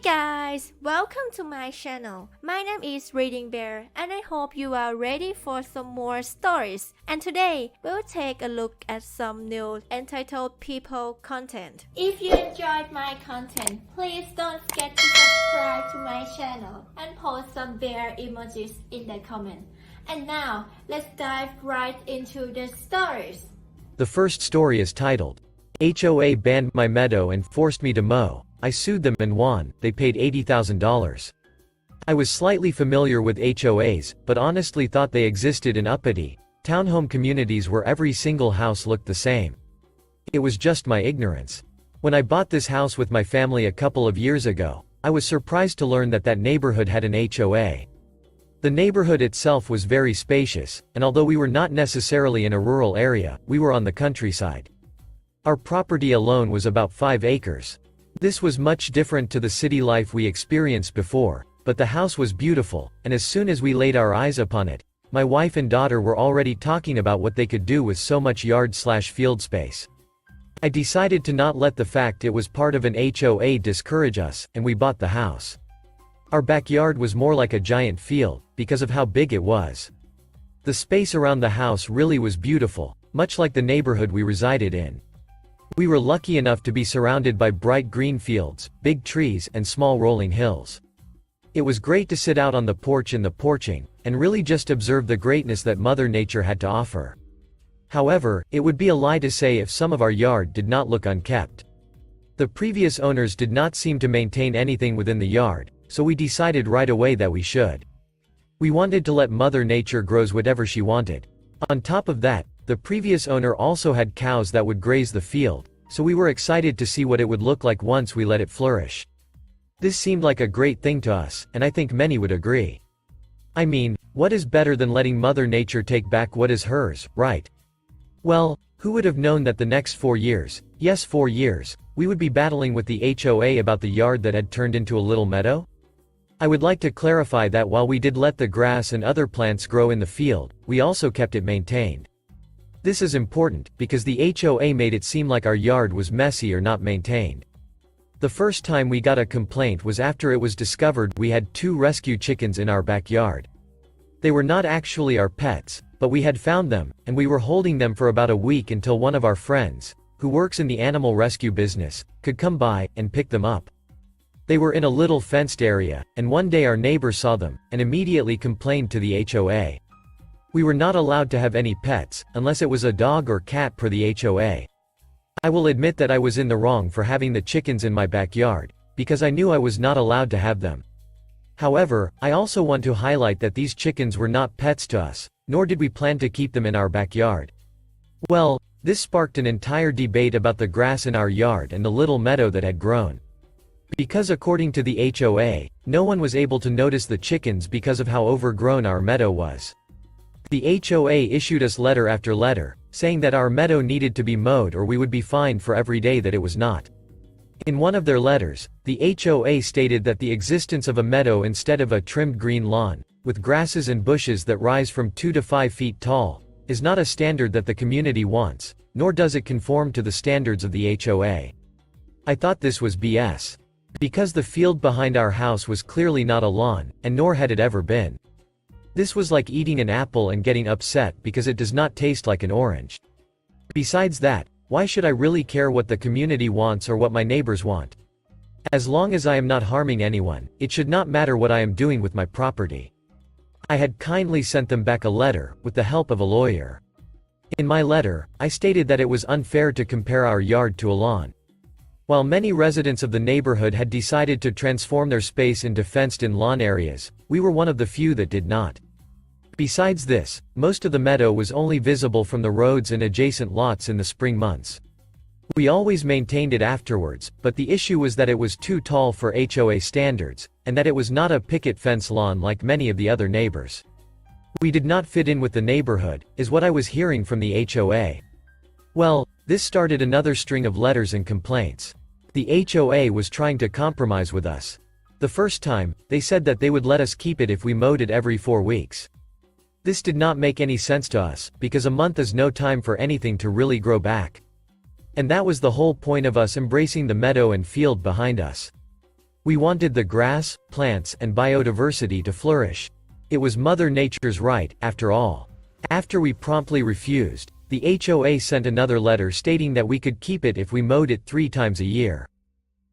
guys, welcome to my channel. My name is ReadingBear and I hope you are ready for some more stories. And today, we'll take a look at some new entitled people content. If you enjoyed my content, please don't forget to subscribe to my channel and post some bear emojis in the comment. And now, let's dive right into the stories. The first story is titled, H.O.A. banned my Meadow and forced me to mow. I sued them and won. They paid $80,000. I was slightly familiar with HOAs, but honestly thought they existed in uppity, townhome communities where every single house looked the same. It was just my ignorance. When I bought this house with my family a couple of years ago, I was surprised to learn that that neighborhood had an HOA. The neighborhood itself was very spacious, and although we were not necessarily in a rural area, we were on the countryside. Our property alone was about 5 acres. This was much different to the city life we experienced before, but the house was beautiful, and as soon as we laid our eyes upon it, my wife and daughter were already talking about what they could do with so much yard/field space. I decided to not let the fact it was part of an HOA discourage us, and we bought the house. Our backyard was more like a giant field, because of how big it was. The space around the house really was beautiful, much like the neighborhood we resided in. We were lucky enough to be surrounded by bright green fields, big trees, and small rolling hills. It was great to sit out on the porch in the porching, and really just observe the greatness that Mother Nature had to offer. However, it would be a lie to say if some of our yard did not look unkept. The previous owners did not seem to maintain anything within the yard, so we decided right away that we should. We wanted to let Mother Nature grow whatever she wanted. On top of that, the previous owner also had cows that would graze the field, so we were excited to see what it would look like once we let it flourish. This seemed like a great thing to us, and I think many would agree. I mean, what is better than letting Mother Nature take back what is hers, right? Well, who would have known that the next 4 years, yes 4 years, we would be battling with the HOA about the yard that had turned into a little meadow? I would like to clarify that while we did let the grass and other plants grow in the field, we also kept it maintained. This is important, because the HOA made it seem like our yard was messy or not maintained. The first time we got a complaint was after it was discovered we had 2 rescue chickens in our backyard. They were not actually our pets, but we had found them, and we were holding them for about a week until one of our friends, who works in the animal rescue business, could come by and pick them up. They were in a little fenced area, and one day our neighbor saw them, and immediately complained to the HOA. We were not allowed to have any pets, unless it was a dog or cat per the HOA. I will admit that I was in the wrong for having the chickens in my backyard, because I knew I was not allowed to have them. However, I also want to highlight that these chickens were not pets to us, nor did we plan to keep them in our backyard. Well, this sparked an entire debate about the grass in our yard and the little meadow that had grown. Because according to the HOA, no one was able to notice the chickens because of how overgrown our meadow was. The HOA issued us letter after letter, saying that our meadow needed to be mowed or we would be fined for every day that it was not. In one of their letters, the HOA stated that the existence of a meadow instead of a trimmed green lawn, with grasses and bushes that rise from 2 to 5 feet tall, is not a standard that the community wants, nor does it conform to the standards of the HOA. I thought this was BS. Because the field behind our house was clearly not a lawn, and nor had it ever been. This was like eating an apple and getting upset because it does not taste like an orange. Besides that, why should I really care what the community wants or what my neighbors want? As long as I am not harming anyone, it should not matter what I am doing with my property. I had kindly sent them back a letter, with the help of a lawyer. In my letter, I stated that it was unfair to compare our yard to a lawn. While many residents of the neighborhood had decided to transform their space into fenced-in lawn areas, we were one of the few that did not. Besides this, most of the meadow was only visible from the roads and adjacent lots in the spring months. We always maintained it afterwards, but the issue was that it was too tall for HOA standards, and that it was not a picket fence lawn like many of the other neighbors. We did not fit in with the neighborhood, is what I was hearing from the HOA. Well, this started another string of letters and complaints. The HOA was trying to compromise with us. The first time, they said that they would let us keep it if we mowed it every 4 weeks. This did not make any sense to us, because a month is no time for anything to really grow back. And that was the whole point of us embracing the meadow and field behind us. We wanted the grass, plants, and biodiversity to flourish. It was Mother Nature's right, after all. After we promptly refused, the HOA sent another letter stating that we could keep it if we mowed it 3 times a year.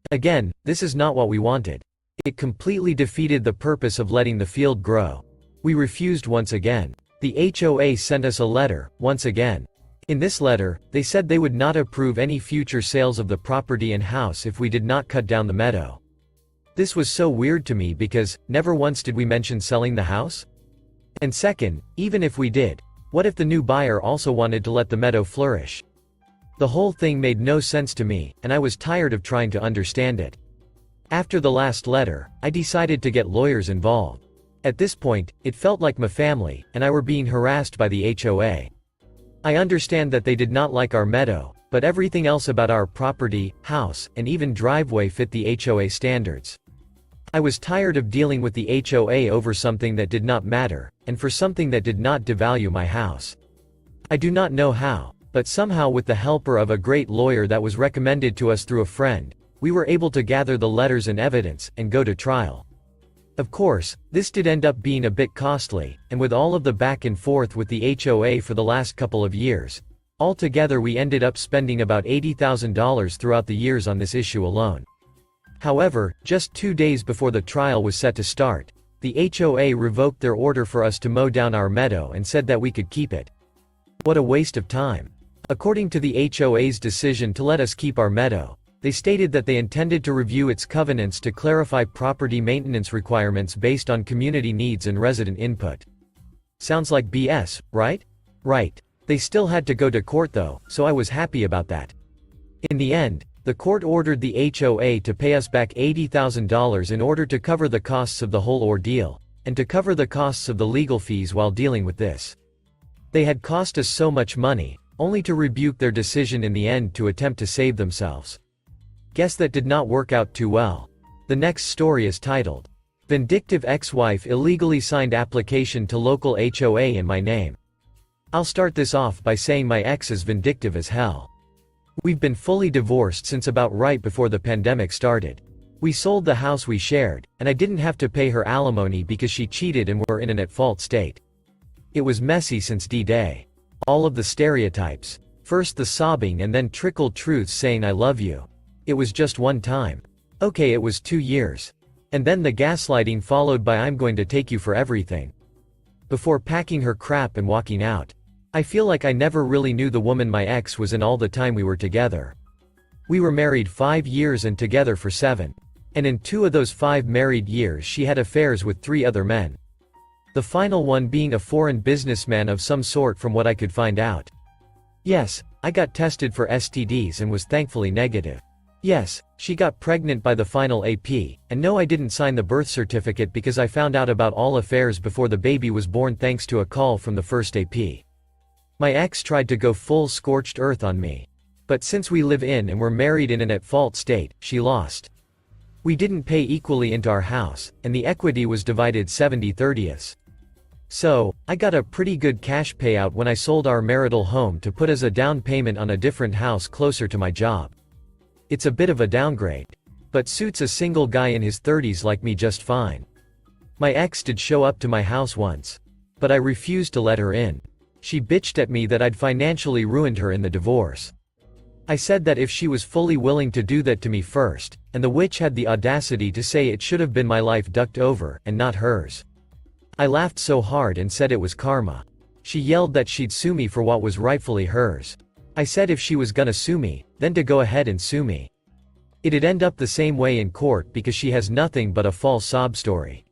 Again, this is not what we wanted. It completely defeated the purpose of letting the field grow. We refused once again. The HOA sent us a letter, once again. In this letter, they said they would not approve any future sales of the property and house if we did not cut down the meadow. This was so weird to me because, never once did we mention selling the house? And second, even if we did, what if the new buyer also wanted to let the meadow flourish? The whole thing made no sense to me, and I was tired of trying to understand it. After the last letter, I decided to get lawyers involved. At this point, it felt like my family and I were being harassed by the HOA. I understand that they did not like our meadow, but everything else about our property, house, and even driveway fit the HOA standards. I was tired of dealing with the HOA over something that did not matter, and for something that did not devalue my house. I do not know how, but somehow with the help of a great lawyer that was recommended to us through a friend, we were able to gather the letters and evidence, and go to trial. Of course, this did end up being a bit costly, and with all of the back and forth with the HOA for the last couple of years, altogether we ended up spending about $80,000 throughout the years on this issue alone. However, just 2 days before the trial was set to start, the HOA revoked their order for us to mow down our meadow and said that we could keep it. What a waste of time. According to the HOA's decision to let us keep our meadow, they stated that they intended to review its covenants to clarify property maintenance requirements based on community needs and resident input. Sounds like BS, right? Right. They still had to go to court though, so I was happy about that. In the end, the court ordered the HOA to pay us back $80,000 in order to cover the costs of the whole ordeal, and to cover the costs of the legal fees while dealing with this. They had cost us so much money, only to rebuke their decision in the end to attempt to save themselves. Guess that did not work out too well. The next story is titled, Vindictive Ex-Wife Illegally Signed Application to Local HOA in My Name. I'll start this off by saying my ex is vindictive as hell. We've been fully divorced since about right before the pandemic started. We sold the house we shared, and I didn't have to pay her alimony because she cheated and were in an at-fault state. It was messy since D-Day. All of the stereotypes. First the sobbing and then trickled truths saying I love you. It was just one time. Okay, it was 2 years. And then the gaslighting followed by I'm going to take you for everything. Before packing her crap and walking out. I feel like I never really knew the woman my ex was in all the time we were together. We were married 5 years and together for 7. And in 2 of those 5 married years she had affairs with 3 other men. The final one being a foreign businessman of some sort from what I could find out. Yes, I got tested for STDs and was thankfully negative. Yes, she got pregnant by the final AP, and no I didn't sign the birth certificate because I found out about all affairs before the baby was born thanks to a call from the first AP. My ex tried to go full scorched earth on me. But since we live in and were married in an at-fault state, she lost. We didn't pay equally into our house, and the equity was divided 70/30. So, I got a pretty good cash payout when I sold our marital home to put as a down payment on a different house closer to my job. It's a bit of a downgrade. But suits a single guy in his 30s like me just fine. My ex did show up to my house once. But I refused to let her in. She bitched at me that I'd financially ruined her in the divorce. I said that if she was fully willing to do that to me first, and the witch had the audacity to say it should have been my life ducked over, and not hers. I laughed so hard and said it was karma. She yelled that she'd sue me for what was rightfully hers. I said if she was gonna sue me, then to go ahead and sue me. It'd end up the same way in court because she has nothing but a false sob story.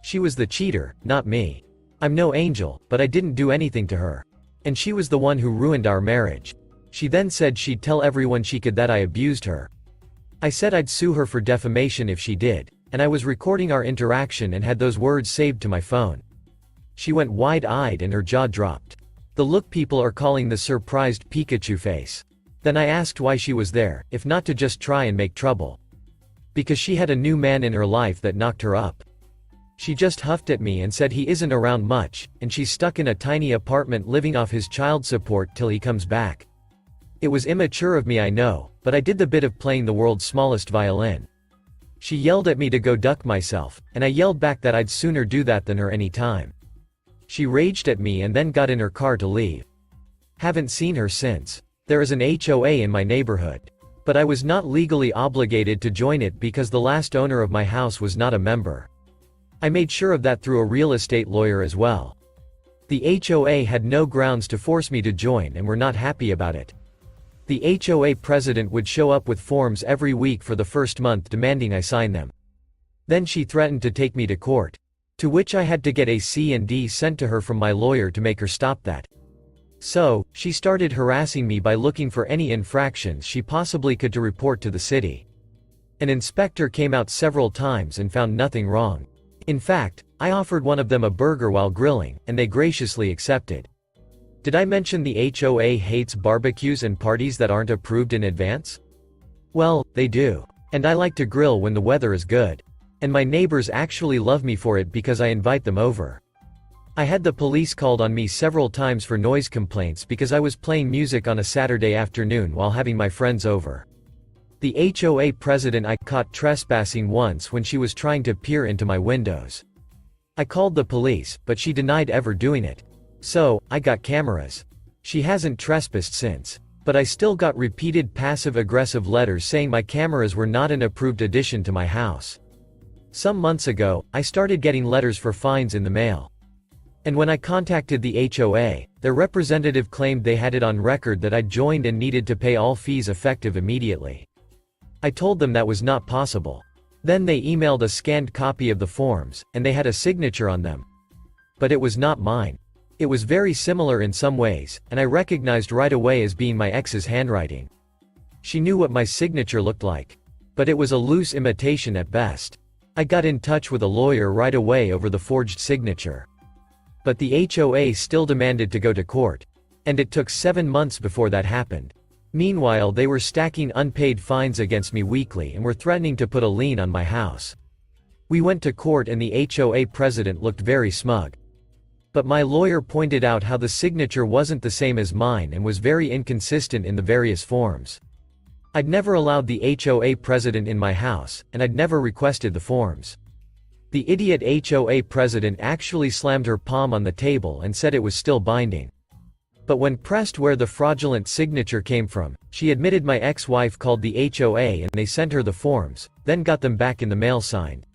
She was the cheater, not me. I'm no angel, but I didn't do anything to her. And she was the one who ruined our marriage. She then said she'd tell everyone she could that I abused her. I said I'd sue her for defamation if she did, and I was recording our interaction and had those words saved to my phone. She went wide-eyed and her jaw dropped. The look people are calling the surprised Pikachu face. Then I asked why she was there, if not to just try and make trouble. Because she had a new man in her life that knocked her up. She just huffed at me and said he isn't around much, and she's stuck in a tiny apartment living off his child support till he comes back. It was immature of me I know, but I did the bit of playing the world's smallest violin. She yelled at me to go duck myself, and I yelled back that I'd sooner do that than her any time. She raged at me and then got in her car to leave. Haven't seen her since. There is an HOA in my neighborhood. But I was not legally obligated to join it because the last owner of my house was not a member. I made sure of that through a real estate lawyer as well. The HOA had no grounds to force me to join and were not happy about it. The HOA president would show up with forms every week for the first month demanding I sign them. Then she threatened to take me to court. To which I had to get a C&D sent to her from my lawyer to make her stop that. So, she started harassing me by looking for any infractions she possibly could to report to the city. An inspector came out several times and found nothing wrong. In fact, I offered one of them a burger while grilling, and they graciously accepted. Did I mention the HOA hates barbecues and parties that aren't approved in advance? Well, they do. And I like to grill when the weather is good. And my neighbors actually love me for it because I invite them over. I had the police called on me several times for noise complaints because I was playing music on a Saturday afternoon while having my friends over. The HOA president I caught trespassing once when she was trying to peer into my windows. I called the police, but she denied ever doing it. So, I got cameras. She hasn't trespassed since. But I still got repeated passive-aggressive letters saying my cameras were not an approved addition to my house. Some months ago, I started getting letters for fines in the mail. And when I contacted the HOA, their representative claimed they had it on record that I'd joined and needed to pay all fees effective immediately. I told them that was not possible. Then they emailed a scanned copy of the forms, and they had a signature on them. But it was not mine. It was very similar in some ways, and I recognized right away as being my ex's handwriting. She knew what my signature looked like. But it was a loose imitation at best. I got in touch with a lawyer right away over the forged signature. But the HOA still demanded to go to court. And it took 7 months before that happened. Meanwhile, they were stacking unpaid fines against me weekly and were threatening to put a lien on my house. We went to court and the HOA president looked very smug. But my lawyer pointed out how the signature wasn't the same as mine and was very inconsistent in the various forms. I'd never allowed the HOA president in my house, and I'd never requested the forms. The idiot HOA president actually slammed her palm on the table and said it was still binding. But when pressed where the fraudulent signature came from, she admitted my ex-wife called the HOA and they sent her the forms, then got them back in the mail signed.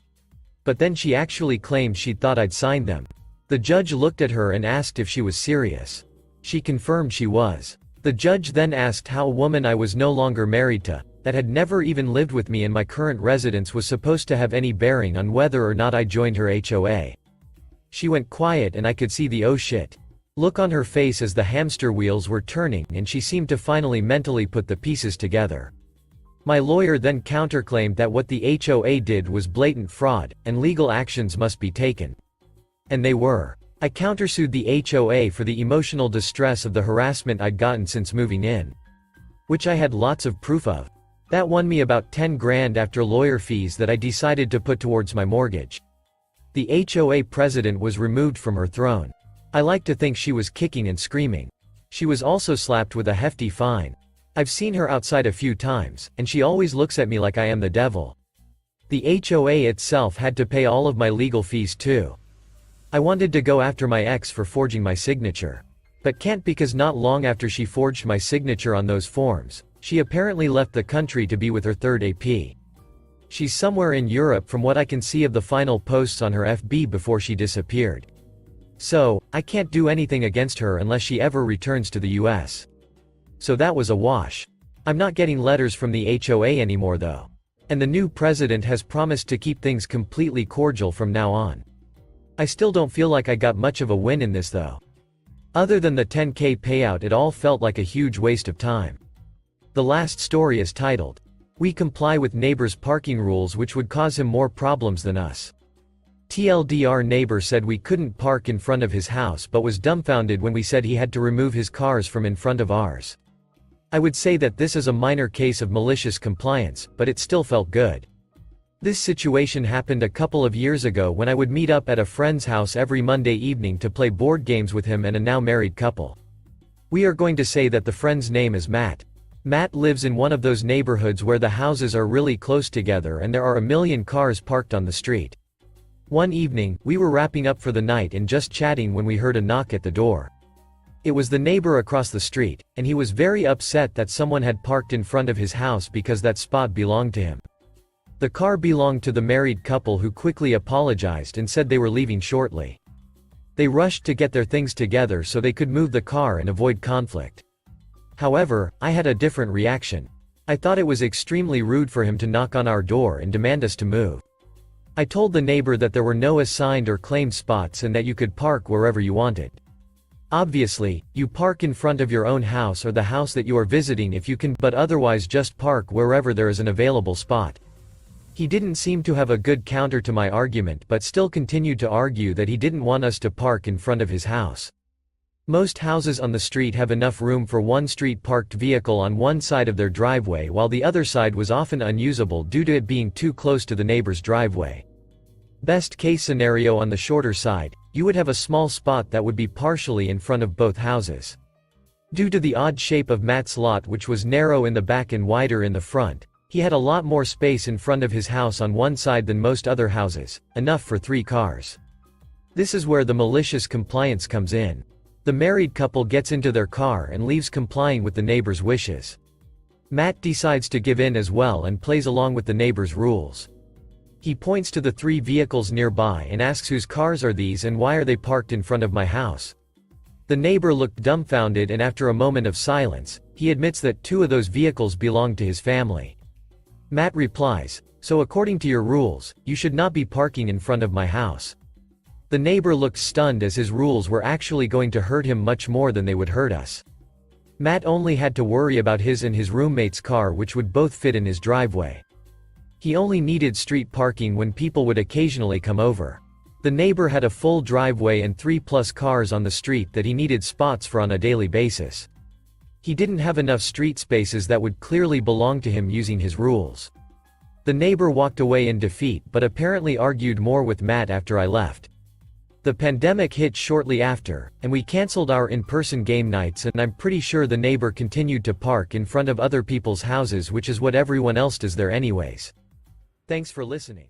But then she actually claimed she'd thought I'd signed them. The judge looked at her and asked if she was serious. She confirmed she was. The judge then asked how a woman I was no longer married to, that had never even lived with me in my current residence, was supposed to have any bearing on whether or not I joined her HOA. She went quiet and I could see the "oh shit" look on her face as the hamster wheels were turning and she seemed to finally mentally put the pieces together. My lawyer then counterclaimed that what the HOA did was blatant fraud, and legal actions must be taken. And they were. I countersued the HOA for the emotional distress of the harassment I'd gotten since moving in. Which I had lots of proof of. That won me about 10 grand after lawyer fees that I decided to put towards my mortgage. The HOA president was removed from her throne. I like to think she was kicking and screaming. She was also slapped with a hefty fine. I've seen her outside a few times, and she always looks at me like I am the devil. The HOA itself had to pay all of my legal fees too. I wanted to go after my ex for forging my signature. But can't because not long after she forged my signature on those forms, she apparently left the country to be with her third AP. She's somewhere in Europe from what I can see of the final posts on her FB before she disappeared. So, I can't do anything against her unless she ever returns to the US. So that was a wash. I'm not getting letters from the HOA anymore though. And the new president has promised to keep things completely cordial from now on. I still don't feel like I got much of a win in this though. Other than the $10K payout, it all felt like a huge waste of time. The last story is titled, "We comply with neighbor's parking rules which would cause him more problems than us." TLDR neighbor said we couldn't park in front of his house but was dumbfounded when we said he had to remove his cars from in front of ours. I would say that this is a minor case of malicious compliance, but it still felt good. This situation happened a couple of years ago when I would meet up at a friend's house every Monday evening to play board games with him and a now married couple. We are going to say that the friend's name is Matt. Matt lives in one of those neighborhoods where the houses are really close together and there are a million cars parked on the street. One evening, we were wrapping up for the night and just chatting when we heard a knock at the door. It was the neighbor across the street, and he was very upset that someone had parked in front of his house because that spot belonged to him. The car belonged to the married couple, who quickly apologized and said they were leaving shortly. They rushed to get their things together so they could move the car and avoid conflict. However, I had a different reaction. I thought it was extremely rude for him to knock on our door and demand us to move. I told the neighbor that there were no assigned or claimed spots and that you could park wherever you wanted. Obviously, you park in front of your own house or the house that you are visiting if you can, but otherwise just park wherever there is an available spot. He didn't seem to have a good counter to my argument, but still continued to argue that he didn't want us to park in front of his house. Most houses on the street have enough room for one street-parked vehicle on one side of their driveway, while the other side was often unusable due to it being too close to the neighbor's driveway. Best case scenario, on the shorter side, you would have a small spot that would be partially in front of both houses. Due to the odd shape of Matt's lot, which was narrow in the back and wider in the front, he had a lot more space in front of his house on one side than most other houses, enough for 3 cars. This is where the malicious compliance comes in. The married couple gets into their car and leaves, complying with the neighbor's wishes. Matt decides to give in as well and plays along with the neighbor's rules. He points to the 3 vehicles nearby and asks whose cars are these and why are they parked in front of my house. The neighbor looked dumbfounded, and after a moment of silence, he admits that 2 of those vehicles belong to his family. Matt replies, "So according to your rules, you should not be parking in front of my house." The neighbor looked stunned, as his rules were actually going to hurt him much more than they would hurt us. Matt only had to worry about his and his roommate's car, which would both fit in his driveway. He only needed street parking when people would occasionally come over. The neighbor had a full driveway and 3+ cars on the street that he needed spots for on a daily basis. He didn't have enough street spaces that would clearly belong to him using his rules. The neighbor walked away in defeat, but apparently argued more with Matt after I left. The pandemic hit shortly after, and we canceled our in-person game nights, and I'm pretty sure the neighbor continued to park in front of other people's houses, which is what everyone else does there anyways. Thanks for listening.